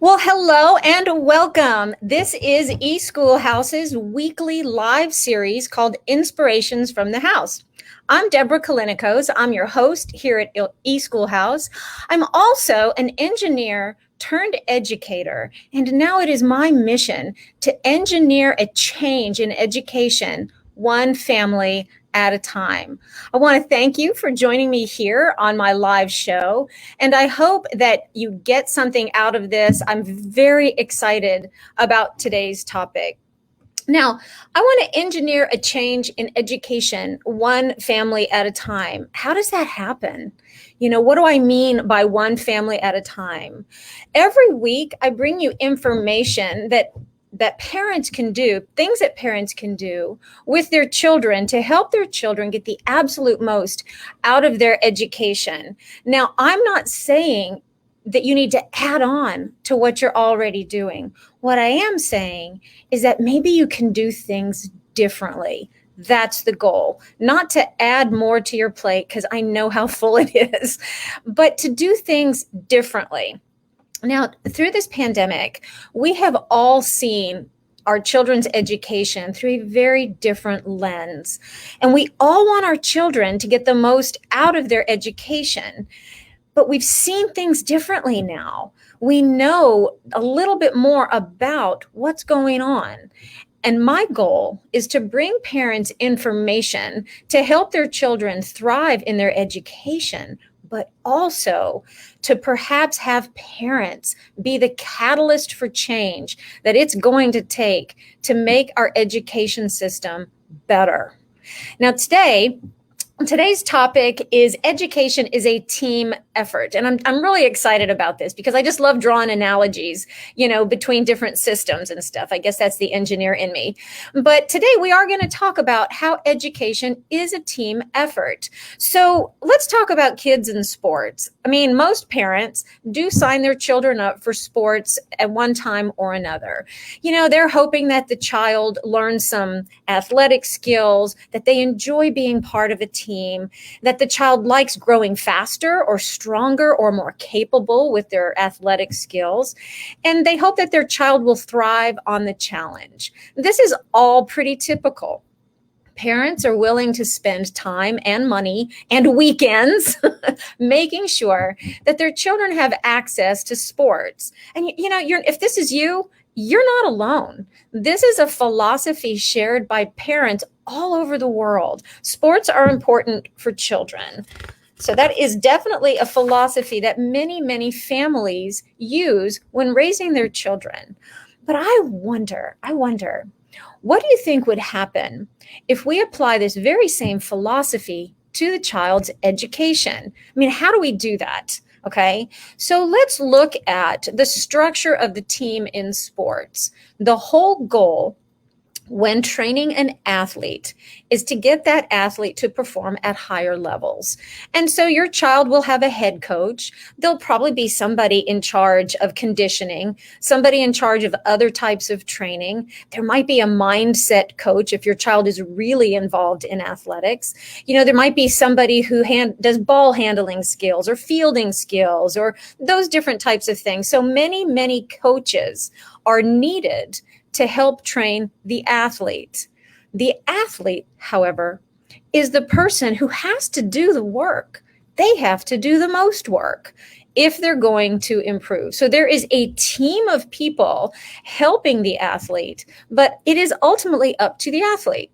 Well, hello and welcome. This is E-Schoolhouse's weekly live series called Inspirations from the House. I'm Deborah Kalinikos. I'm your host here at E-Schoolhouse. I'm also an engineer turned educator, and now it is my mission to engineer a change in education, one family at a time. I want to thank you for joining me here on my live show. And I hope that you get something out of this. I'm very excited about today's topic. Now, I want to engineer a change in education, one family at a time. How does that happen? What do I mean by one family at a time? Every week, I bring you information that parents can do, things that parents can do with their children to help their children get the absolute most out of their education. Now, I'm not saying that you need to add on to what you're already doing. What I am saying is that maybe you can do things differently. That's the goal, not to add more to your plate, because I know how full it is, but to do things differently. Now, through this pandemic, we have all seen our children's education through a very different lens. And we all want our children to get the most out of their education. But we've seen things differently now. We know a little bit more about what's going on. And my goal is to bring parents information to help their children thrive in their education, but also to perhaps have parents be the catalyst for change that it's going to take to make our education system better. Now, today's topic is education is a team effort. And I'm really excited about this because I just love drawing analogies, between different systems and stuff. I guess that's the engineer in me. But today we are going to talk about how education is a team effort. So let's talk about kids and sports. I mean, most parents do sign their children up for sports at one time or another. They're hoping that the child learns some athletic skills, that they enjoy being part of a team, that the child likes growing faster or stronger or more capable with their athletic skills. And they hope that their child will thrive on the challenge. This is all pretty typical. Parents are willing to spend time and money and weekends making sure that their children have access to sports. And if this is you, you're not alone. This is a philosophy shared by parents all over the world. Sports are important for children. So that is definitely a philosophy that many, many families use when raising their children. But I wonder, what do you think would happen if we apply this very same philosophy to the child's education? I mean, how do we do that? Okay, so let's look at the structure of the team in sports. The whole goal when training an athlete is to get that athlete to perform at higher levels. And so your child will have a head coach. There'll probably be somebody in charge of conditioning, somebody in charge of other types of training. There might be a mindset coach if your child is really involved in athletics. There might be somebody who does ball handling skills or fielding skills or those different types of things. So many, many coaches are needed to help train the athlete. The athlete, however, is the person who has to do the work. They have to do the most work if they're going to improve. So there is a team of people helping the athlete, but it is ultimately up to the athlete.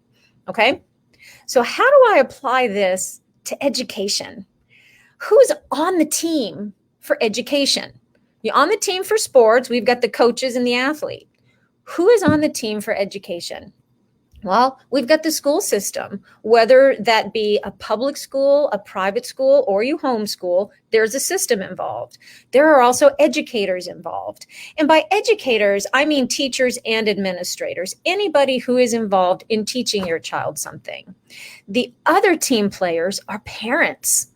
Okay? So how do I apply this to education? Who's on the team for education? You're on the team for sports. We've got the coaches and the athlete. Who is on the team for education? Well, we've got the school system, whether that be a public school, a private school, or you homeschool, there's a system involved. There are also educators involved. And by educators, I mean teachers and administrators, anybody who is involved in teaching your child something. The other team players are parents.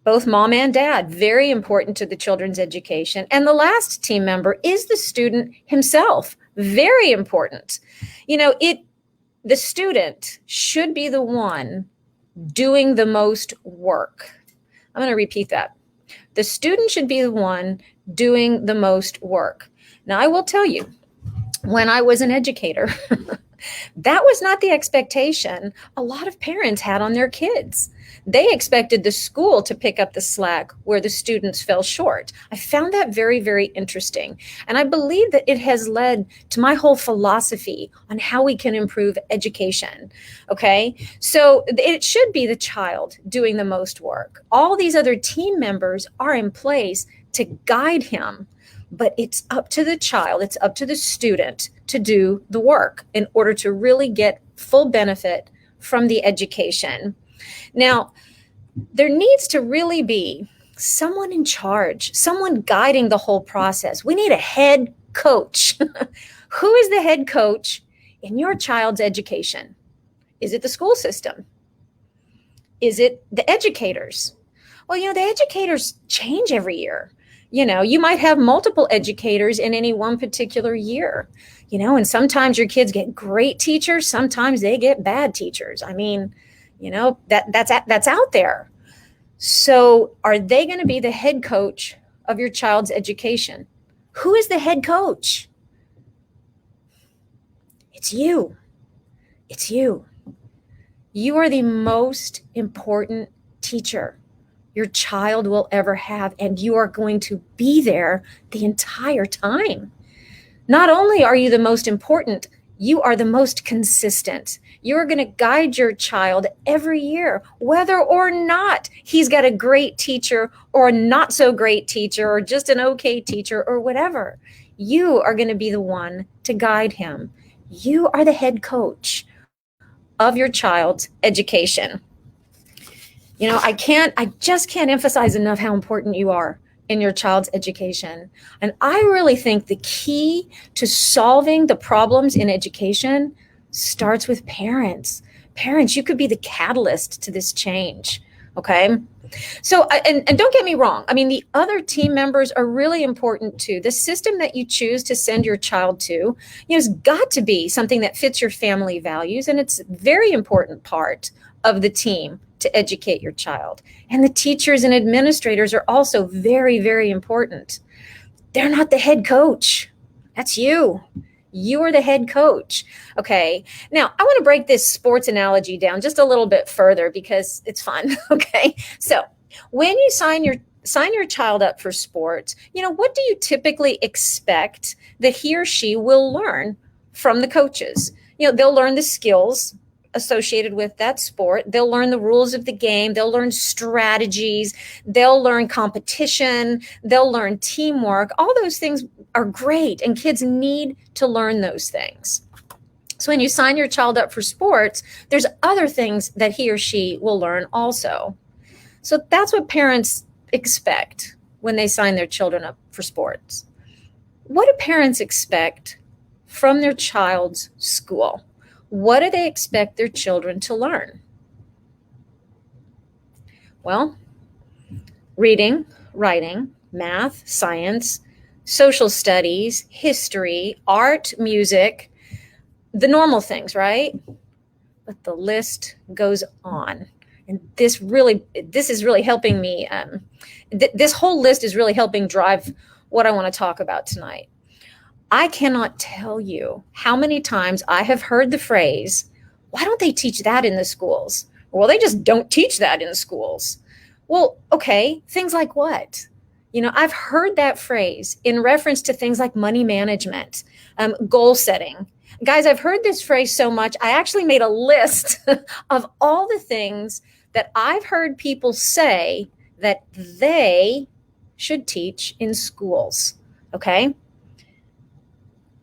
Both mom and dad, very important to the children's education. And the last team member is the student himself, very important. The student should be the one doing the most work. I'm going to repeat that. The student should be the one doing the most work. Now, I will tell you, when I was an educator, that was not the expectation a lot of parents had on their kids. They expected the school to pick up the slack where the students fell short. I found that very, very interesting. And I believe that it has led to my whole philosophy on how we can improve education. Okay. So it should be the child doing the most work. All these other team members are in place to guide him, but it's up to the child, it's up to the student to do the work in order to really get full benefit from the education. Now, there needs to really be someone in charge, someone guiding the whole process. We need a head coach. Who is the head coach in your child's education? Is it the school system? Is it the educators? Well, the educators change every year. You might have multiple educators in any one particular year, and sometimes your kids get great teachers. Sometimes they get bad teachers. I mean, that's out there. So are they going to be the head coach of your child's education? Who is the head coach? It's you. It's you. You are the most important teacher your child will ever have, and you are going to be there the entire time. Not only are you the most important, you are the most consistent. You're going to guide your child every year, whether or not he's got a great teacher or a not so great teacher or just an okay teacher or whatever. You are going to be the one to guide him. You are the head coach of your child's education. I just can't emphasize enough how important you are in your child's education. And I really think the key to solving the problems in education starts with parents. Parents, you could be the catalyst to this change. Okay. So, and don't get me wrong. I mean, the other team members are really important too. The system that you choose to send your child to, has got to be something that fits your family values. And it's a very important part of the team to educate your child. And the teachers and administrators are also very, very important. They're not the head coach. That's you. You are the head coach. Okay. Now, I want to break this sports analogy down just a little bit further because it's fun. Okay. So when you sign your child up for sports, what do you typically expect that he or she will learn from the coaches? They'll learn the skills associated with that sport. They'll learn the rules of the game. They'll learn strategies. They'll learn competition. They'll learn teamwork. All those things are great, and kids need to learn those things. So when you sign your child up for sports, there's other things that he or she will learn also. So that's what parents expect when they sign their children up for sports. What do parents expect from their child's school? What do they expect their children to learn? Well, reading, writing, math, science, social studies, history, art, music, the normal things, right? But the list goes on. And this is really helping me. This whole list is really helping drive what I want to talk about tonight. I cannot tell you how many times I have heard the phrase, why don't they teach that in the schools? Well, they just don't teach that in schools. Well, okay, things like what? I've heard that phrase in reference to things like money management, goal setting. Guys, I've heard this phrase so much, I actually made a list of all the things that I've heard people say that they should teach in schools, okay?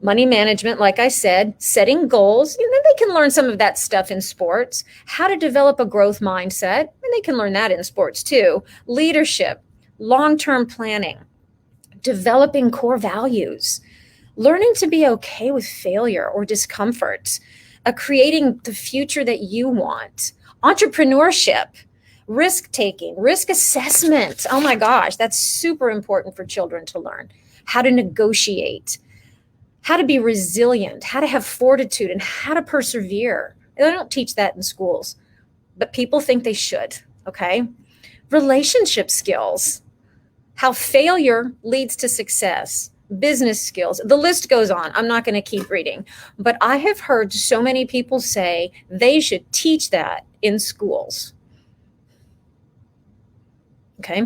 Money management, like I said, setting goals, then they can learn some of that stuff in sports. How to develop a growth mindset, and they can learn that in sports too. Leadership, long-term planning, developing core values, learning to be okay with failure or discomfort, creating the future that you want, entrepreneurship, risk-taking, risk assessment. Oh my gosh, that's super important for children to learn. How to negotiate, how to be resilient, how to have fortitude, and how to persevere. They don't teach that in schools, but people think they should, okay? Relationship skills. how failure leads to success, business skills. The list goes on. I'm not going to keep reading, but I have heard so many people say they should teach that in schools. Okay.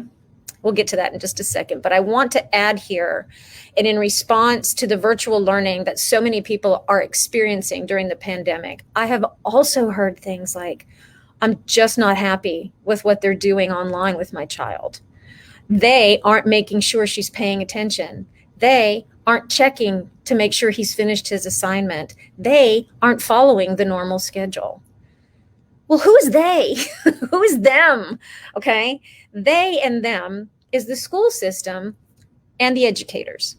We'll get to that in just a second, but I want to add here, and in response to the virtual learning that so many people are experiencing during the pandemic, I have also heard things like, I'm just not happy with what they're doing online with my child. They aren't making sure she's paying attention. They aren't checking to make sure he's finished his assignment. They aren't following the normal schedule. Well, who is they? Who is them? Okay. They and them is the school system and the educators.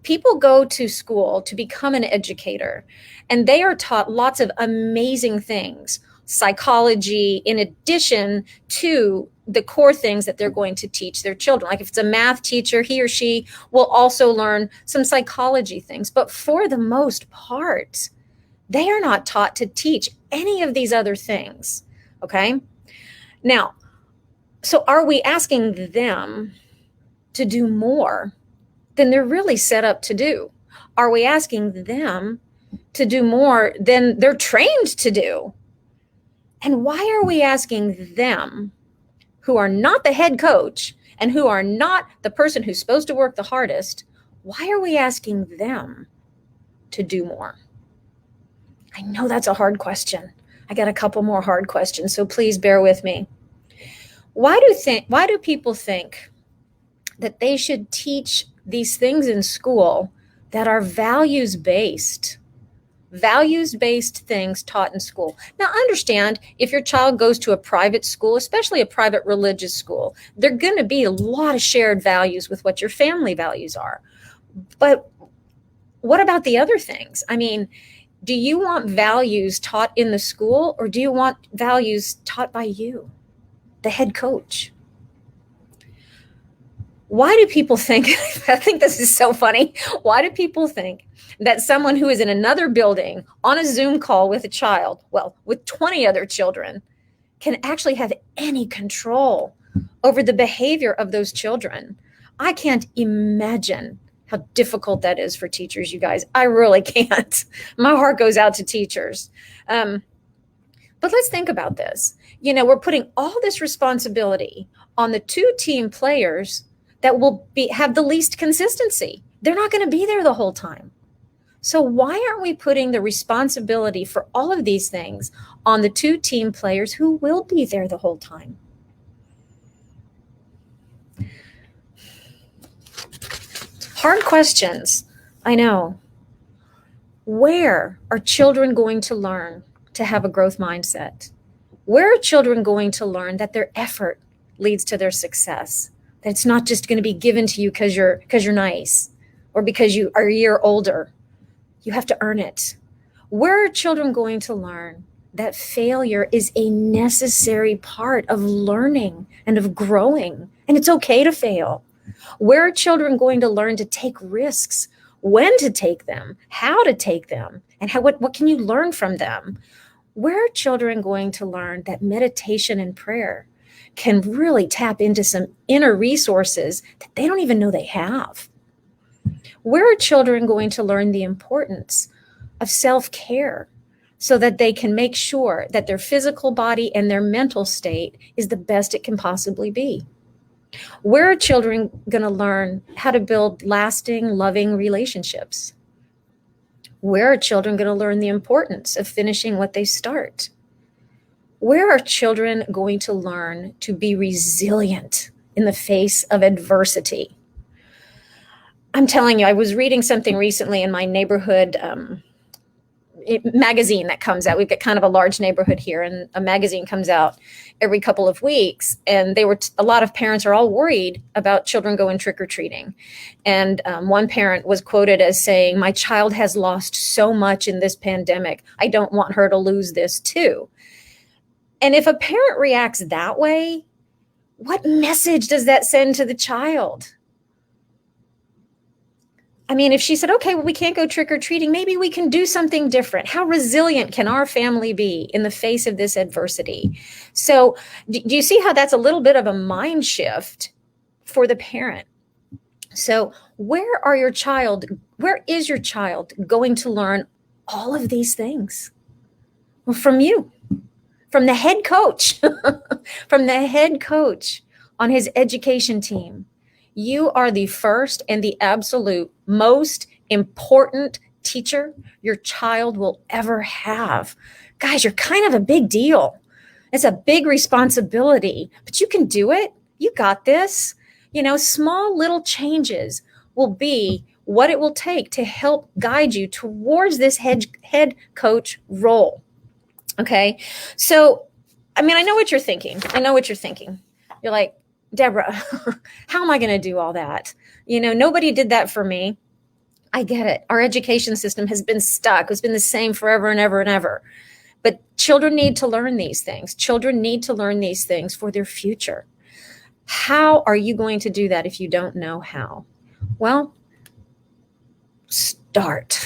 People go to school to become an educator, and they are taught lots of amazing things, psychology, in addition to the core things that they're going to teach their children. Like if it's a math teacher, he or she will also learn some psychology things. But for the most part, they are not taught to teach any of these other things. Okay. Now, so are we asking them to do more than they're really set up to do? Are we asking them to do more than they're trained to do? And why are we asking them, who are not the head coach and who are not the person who's supposed to work the hardest, why are we asking them to do more? I know that's a hard question. I got a couple more hard questions, so please bear with me. Why do people think that they should teach these things in school that are values-based things taught in school? Now, understand, if your child goes to a private school, especially a private religious school, there are going to be a lot of shared values with what your family values are. But what about the other things? I mean, do you want values taught in the school, or do you want values taught by you, the head coach? Why do people think, I think this is so funny. Why do people think that someone who is in another building on a Zoom call with a child, well, with 20 other children, can actually have any control over the behavior of those children? I can't imagine how difficult that is for teachers, you guys. I really can't. My heart goes out to teachers. But let's think about this. You know, we're putting all this responsibility on the two team players that will have the least consistency. They're not going to be there the whole time. So why aren't we putting the responsibility for all of these things on the two team players who will be there the whole time? Hard questions, I know. Where are children going to learn to have a growth mindset? Where are children going to learn that their effort leads to their success? That it's not just going to be given to you because you're nice or because you are a year older. You have to earn it. Where are children going to learn that failure is a necessary part of learning and of growing, and it's okay to fail? Where are children going to learn to take risks, when to take them, how to take them, and what can you learn from them? Where are children going to learn that meditation and prayer can really tap into some inner resources that they don't even know they have? Where are children going to learn the importance of self-care so that they can make sure that their physical body and their mental state is the best it can possibly be? Where are children going to learn how to build lasting, loving relationships? Where are children going to learn the importance of finishing what they start? Where are children going to learn to be resilient in the face of adversity? I'm telling you, I was reading something recently in my neighborhood magazine that comes out. We've got kind of a large neighborhood here, and a magazine comes out every couple of weeks. And a lot of parents are all worried about children going trick-or-treating. And one parent was quoted as saying, "My child has lost so much in this pandemic. I don't want her to lose this too." And if a parent reacts that way, what message does that send to the child? I mean, if she said, okay, well, we can't go trick-or-treating, maybe we can do something different. How resilient can our family be in the face of this adversity? So do you see how that's a little bit of a mind shift for the parent. So where is your child going to learn all of these things? Well, from you, from the head coach, from the head coach on his education team. You are the first and the absolute most important teacher your child will ever have. Guys, you're kind of a big deal. It's a big responsibility, but you can do it. You got this. Small little changes will be what it will take to help guide you towards this head coach role. Okay. So, I know what you're thinking. You're like, Deborah, how am I going to do all that? Nobody did that for me. I get it. Our education system has been stuck. It's been the same forever and ever and ever. But children need to learn these things. Children need to learn these things for their future. How are you going to do that if you don't know how? Well, start.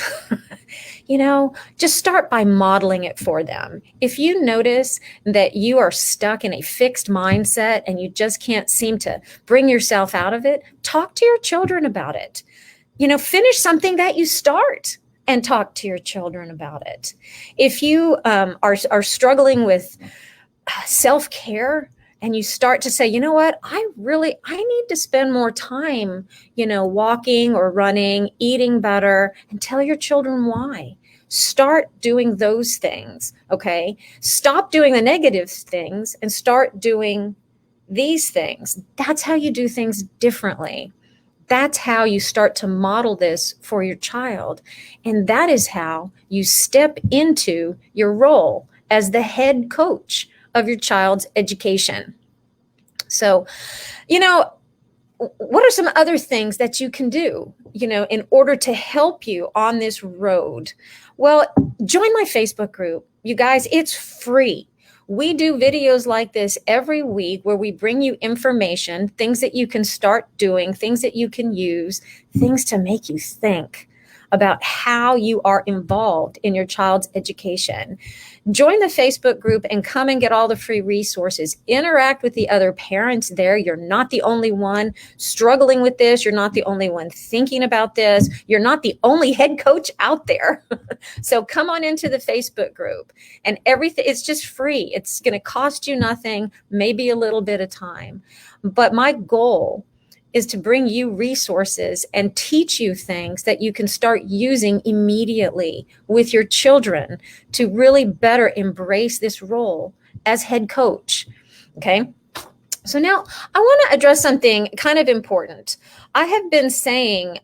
Just start by modeling it for them. If you notice that you are stuck in a fixed mindset and you just can't seem to bring yourself out of it, talk to your children about it. Finish something that you start and talk to your children about it. If you are struggling with self-care, and you start to say, you know what, I need to spend more time, walking or running, eating better, and tell your children why. Start doing those things, okay? Stop doing the negative things and start doing these things. That's how you do things differently. That's how you start to model this for your child. And that is how you step into your role as the head coach of your child's education. So, what are some other things that you can do, in order to help you on this road? Well, join my Facebook group. You guys, it's free. We do videos like this every week where we bring you information, things that you can start doing, things that you can use, things to make you think about how you are involved in your child's education. Join the Facebook group and come and get all the free resources. Interact with the other parents there. You're not the only one struggling with this. You're not the only one thinking about this. You're not the only head coach out there. So come on into the Facebook group, and everything, it's just free. It's going to cost you nothing, maybe a little bit of time. But my goal is to bring you resources and teach you things that you can start using immediately with your children to really better embrace this role as head coach. Okay. So now I want to address something kind of important. I have been saying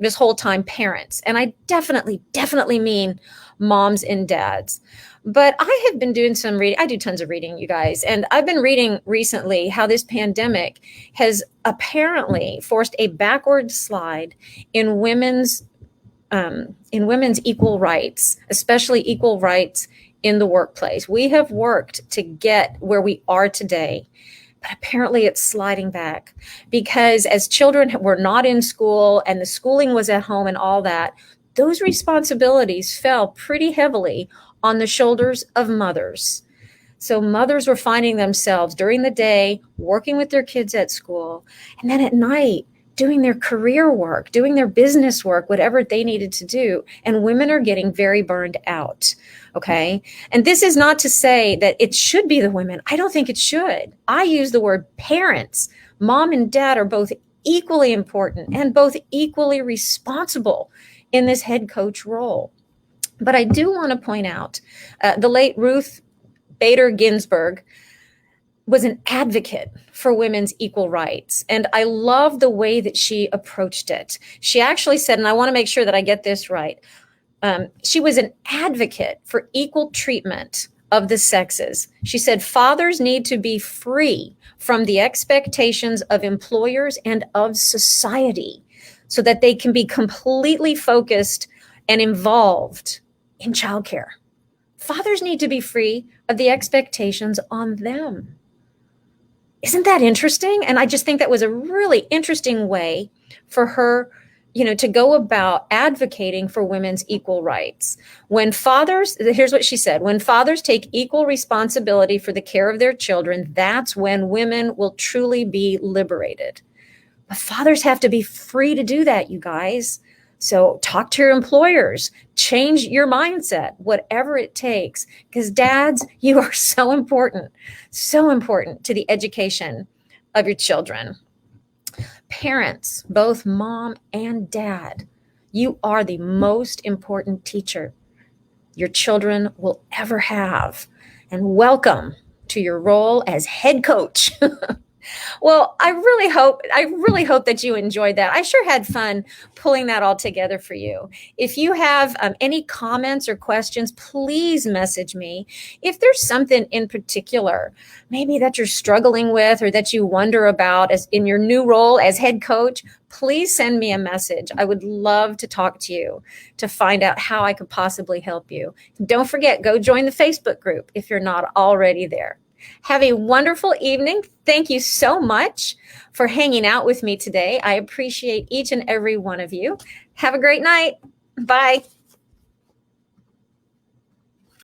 this whole time parents, and I definitely mean moms and dads. But I have been doing some reading. I do tons of reading, you guys. And I've been reading recently how this pandemic has apparently forced a backward slide in women's equal rights, especially equal rights in the workplace. We have worked to get where we are today, but apparently it's sliding back because as children were not in school and the schooling was at home and all that, those responsibilities fell pretty heavily on the shoulders of mothers. So mothers were finding themselves during the day working with their kids at school, and then at night doing their career work, doing their business work, whatever they needed to do. And women are getting very burned out. Okay. And this is not to say that it should be the women. I don't think it should. I use the word parents. Mom and dad are both equally important and both equally responsible in this head coach role. But I do want to point out the late Ruth Bader Ginsburg was an advocate for women's equal rights. And I love the way that she approached it. She actually said, and I want to make sure that I get this right, she was an advocate for equal treatment of the sexes. She said, fathers need to be free from the expectations of employers and of society so that they can be completely focused and involved in childcare. Fathers need to be free of the expectations on them. Isn't that interesting? And I just think that was a really interesting way for her, to go about advocating for women's equal rights. When fathers, here's what she said, when fathers take equal responsibility for the care of their children, that's when women will truly be liberated. But fathers have to be free to do that, you guys. So talk to your employers, change your mindset, whatever it takes, because dads, you are so important to the education of your children. Parents, both mom and dad, you are the most important teacher your children will ever have. And welcome to your role as head coach. Well, I really hope that you enjoyed that. I sure had fun pulling that all together for you. If you have any comments or questions, please message me. If there's something in particular, maybe that you're struggling with or that you wonder about as in your new role as head coach, please send me a message. I would love to talk to you to find out how I could possibly help you. Don't forget, go join the Facebook group if you're not already there. Have a wonderful evening. Thank you so much for hanging out with me today. I appreciate each and every one of you. Have a great night. Bye.